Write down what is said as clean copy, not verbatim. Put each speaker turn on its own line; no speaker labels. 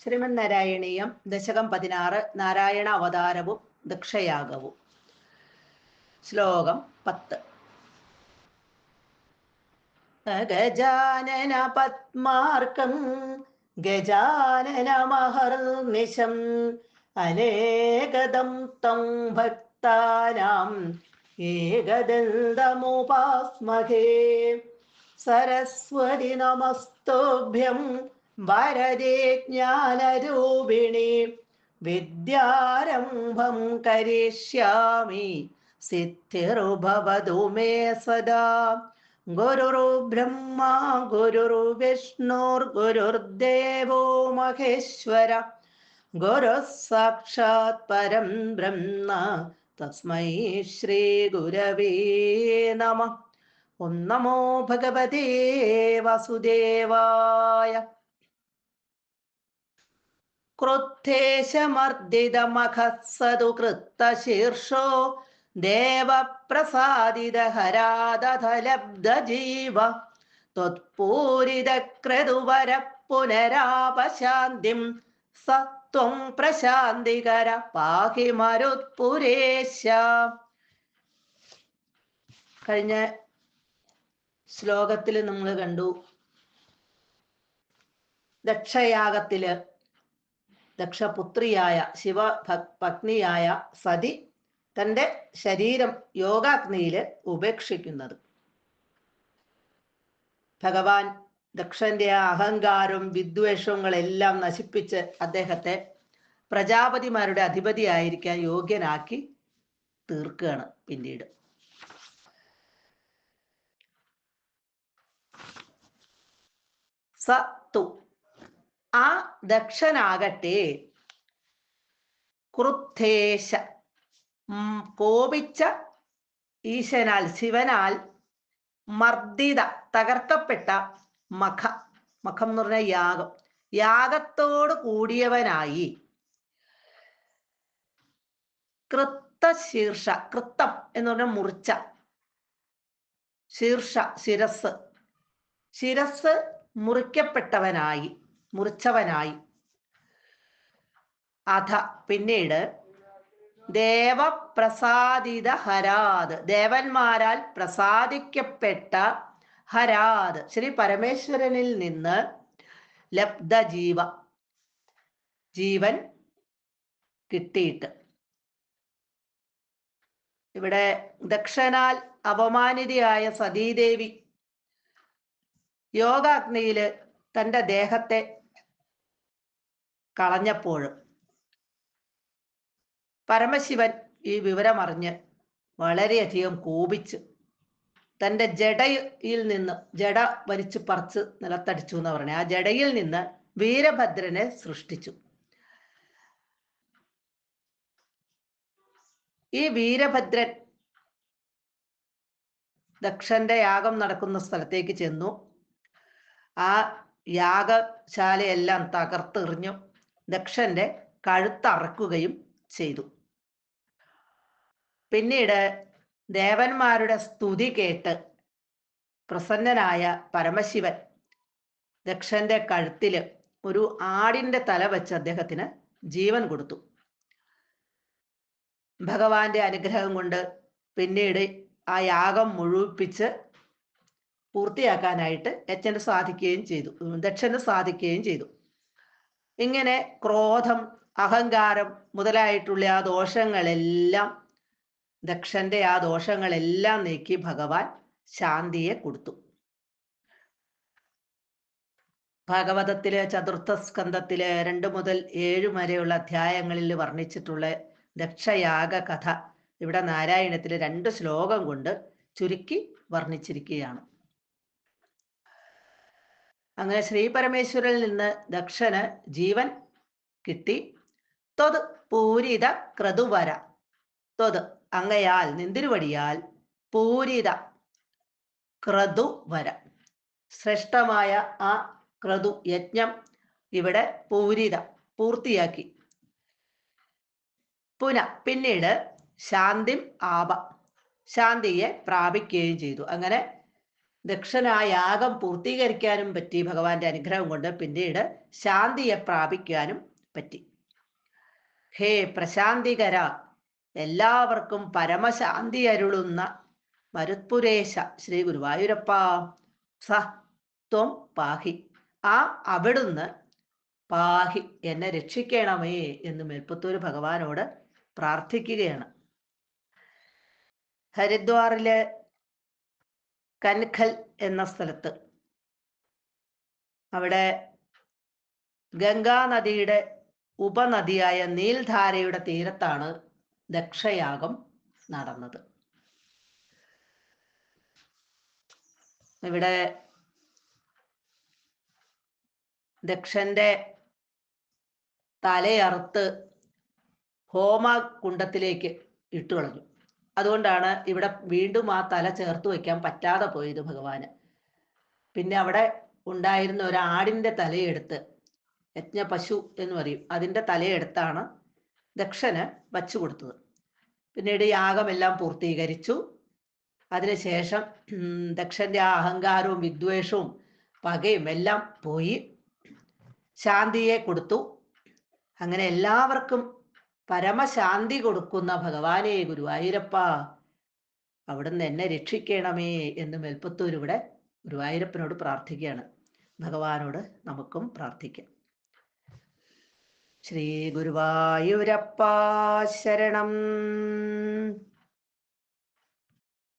ശ്രീമന്നാരായണീയം ദശകം 16 നാരായണ അവതാരവും ദക്ഷയാഗവും. ശ്ലോകം 10. ഗജാനന പത്മാർക്കം ഗജാനനമഹർനിശം അനേകദം തം ഭക്താനാം ഏകദന്തമുപാസ്മഹേ. സരസ്വതി നമസ്തുഭ്യം വരദേ ജ്ഞാനരൂപിണി വിദ്യാരംഭം കരിഷ്യാമി സിദ്ധിർഭവതു മേ സദാ. ഗുരുർബ്രഹ്മ ഗുരുർവിഷ്ണുർഗുരുർദേവോ മഹേശ്വര ഗുരുഃ സാക്ഷാത് പരം ബ്രഹ്മ തസ്മൈ ശ്രീ ഗുരവേ നമഃ. ഓം നമോ ഭഗവതേ വാസുദേവായ. ക്രുദ്ധേശമർദ്ദിതമഖസ്സതു കൃത്തശീർഷോ ദേവപ്രസാദിതഹരാദധലബ്ധജീവ ത്വത്പൂരിതക്രതുവര പുനരാപശാന്തിം സ ത്വം പ്രശാന്തികര പാഹി മരുത്പുരേശ. കഴിഞ്ഞ ശ്ലോകത്തിൽ നമ്മൾ കണ്ടു, ദക്ഷയാഗത്തില് ദക്ഷപുത്രിയായ ശിവപത്നിയായ സതി തൻ്റെ ശരീരം യോഗാഗ്നിയില് ഉപേക്ഷിക്കുന്നത്. ഭഗവാൻ ദക്ഷന്റെ അഹങ്കാരവും വിദ്വേഷങ്ങളെല്ലാം നശിപ്പിച്ച് അദ്ദേഹത്തെ പ്രജാപതിമാരുടെ അധിപതിയായിരിക്കാൻ യോഗ്യനാക്കി തീർക്കുകയാണ്. പിന്നീട് സത്തു, ആ ദക്ഷനാകട്ടെ ക്രുദ്ധേശ, കോപിച്ച ഈശനാൽ ശിവനാൽ മർദ്ദിത, തകർക്കപ്പെട്ട മഖം എന്ന് പറഞ്ഞ യാഗം, യാഗത്തോട് കൂടിയവനായി കൃത്തശീർഷ, കൃത്തം എന്ന് പറഞ്ഞ മുറിച്ച, ശീർഷ ശിരസ്, ശിരസ് മുറിക്കപ്പെട്ടവനായി, മുറിച്ചവനായി. അധ, പിന്നീട് ദേവപ്രസാദിത ഹരാത്, ദേവന്മാരാൽ പ്രസാദിക്കപ്പെട്ട ഹരാത്, ശ്രീ പരമേശ്വരനിൽ നിന്ന് ലബ്ധ ജീവ, ജീവൻ കിട്ടിയിട്ട്. ഇവിടെ ദക്ഷനാൽ അപമാനിതയായ സതീദേവി യോഗാഗ്നിയില് തൻ്റെ ദേഹത്തെ കളഞ്ഞപ്പോഴും പരമശിവൻ ഈ വിവരമറിഞ്ഞ് വളരെയധികം കോപിച്ച് തൻ്റെ ജടയിൽ നിന്ന്, ജട വലിച്ചു പറിച്ച് നിലത്തടിച്ചു എന്ന് പറഞ്ഞ ആ ജടയിൽ നിന്ന് വീരഭദ്രനെ സൃഷ്ടിച്ചു. ഈ വീരഭദ്രൻ ദക്ഷന്റെ യാഗം നടക്കുന്ന സ്ഥലത്തേക്ക് ചെന്നു. ആ യാഗശാലയെല്ലാം തകർത്തെറിഞ്ഞു ദക്ഷന്റെ കഴുത്തറക്കുകയും ചെയ്തു. പിന്നീട് ദേവന്മാരുടെ സ്തുതി കേട്ട് പ്രസന്നനായ പരമശിവൻ ദക്ഷന്റെ കഴുത്തില് ഒരു ആടിന്റെ തല വെച്ച് അദ്ദേഹത്തിന് ജീവൻ കൊടുത്തു. ഭഗവാന്റെ അനുഗ്രഹം കൊണ്ട് പിന്നീട് ആ യാഗം മുഴുവിപ്പിച്ച് പൂർത്തിയാക്കാനായിട്ട് യജ്ഞന് സാധിക്കുകയും ചെയ്തു, ദക്ഷന് സാധിക്കുകയും ചെയ്തു. ഇങ്ങനെ ക്രോധം, അഹങ്കാരം മുതലായിട്ടുള്ള ആ ദോഷങ്ങളെല്ലാം, ദക്ഷന്റെ ആ ദോഷങ്ങളെല്ലാം നീക്കി ഭഗവാൻ ശാന്തിയെ കൊടുത്തു. ഭാഗവതത്തിലെ ചതുർത്ഥ സ്കന്ധത്തിലെ 2 മുതൽ 7 വരെയുള്ള അധ്യായങ്ങളിൽ വർണ്ണിച്ചിട്ടുള്ള ദക്ഷയാഗ കഥ ഇവിടെ നാരായണത്തിലെ 2 ശ്ലോകം കൊണ്ട് ചുരുക്കി വർണ്ണിച്ചിരിക്കുകയാണ്. അങ്ങനെ ശ്രീ പരമേശ്വരനിൽ നിന്ന് ദക്ഷന് ജീവൻ കിട്ടി. ത്വത് പൂരിത ക്രതുവര, ത്വത് അങ്ങയാൽ, നിന്തിരുവടിയാൽ, പൂരിത ക്രതുവര, ശ്രേഷ്ഠമായ ആ ക്രതു യജ്ഞം ഇവിടെ പൂരിത, പൂർത്തിയാക്കി. പിന്നീട് ശാന്തിം ആപ, ശാന്തിയെ പ്രാപിക്കുകയും ചെയ്തു. അങ്ങനെ ദക്ഷൻ ആ യാഗം പൂർത്തീകരിക്കാനും പറ്റി ഭഗവാന്റെ അനുഗ്രഹം കൊണ്ട്. പിന്നീട് ശാന്തിയെ പ്രാപിക്കാനും പറ്റി. ഹേ പ്രശാന്തികര, എല്ലാവർക്കും പരമശാന്തി അരുളുന്ന മരുത്പുരേശ ശ്രീ ഗുരുവായൂരപ്പ, സ ത്വം പാഹി, ആ അവിടുന്ന് പാഹി, എന്നെ രക്ഷിക്കണമേ എന്ന് മേൽപ്പത്തൂർ ഭഗവാനോട് പ്രാർത്ഥിക്കുകയാണ്. ഹരിദ്വാറിലെ കൻഖൽ എന്ന സ്ഥലത്ത്, അവിടെ ഗംഗാ നദിയുടെ ഉപനദിയായ നീൽധാരയുടെ തീരത്താണ് ദക്ഷയാഗം നടന്നത്. ഇവിടെ ദക്ഷന്റെ തലയറുത്ത് ഹോമകുണ്ടത്തിലേക്ക് ഇട്ടു കളഞ്ഞു. അതുകൊണ്ടാണ് ഇവിടെ വീണ്ടും ആ തല ചേർത്ത് വയ്ക്കാൻ പറ്റാതെ പോയത് ഭഗവാന്. പിന്നെ അവിടെ ഉണ്ടായിരുന്ന ഒരു ആടിന്റെ തലയെടുത്ത്, യജ്ഞപശു എന്ന് പറയും, അതിൻ്റെ തലയെടുത്താണ് ദക്ഷന് വച്ചു കൊടുത്തത്. പിന്നീട് യാഗമെല്ലാം പൂർത്തീകരിച്ചു. അതിനുശേഷം ദക്ഷന്റെ ആ അഹങ്കാരവും വിദ്വേഷവും പകയും എല്ലാം പോയി, ശാന്തിയെ കൊടുത്തു. അങ്ങനെ എല്ലാവർക്കും പരമശാന്തി കൊടുക്കുന്ന ഭഗവാനെ ഗുരുവായൂരപ്പ, അവിടുന്ന് എന്നെ രക്ഷിക്കണമേ എന്ന് മേൽപ്പത്തൂർ ഇവിടെ ഗുരുവായൂരപ്പനോട് പ്രാർത്ഥിക്കുകയാണ്. ഭഗവാനോട് നമുക്കും പ്രാർത്ഥിക്കാം. ശ്രീ ഗുരുവായൂരപ്പ ശരണം.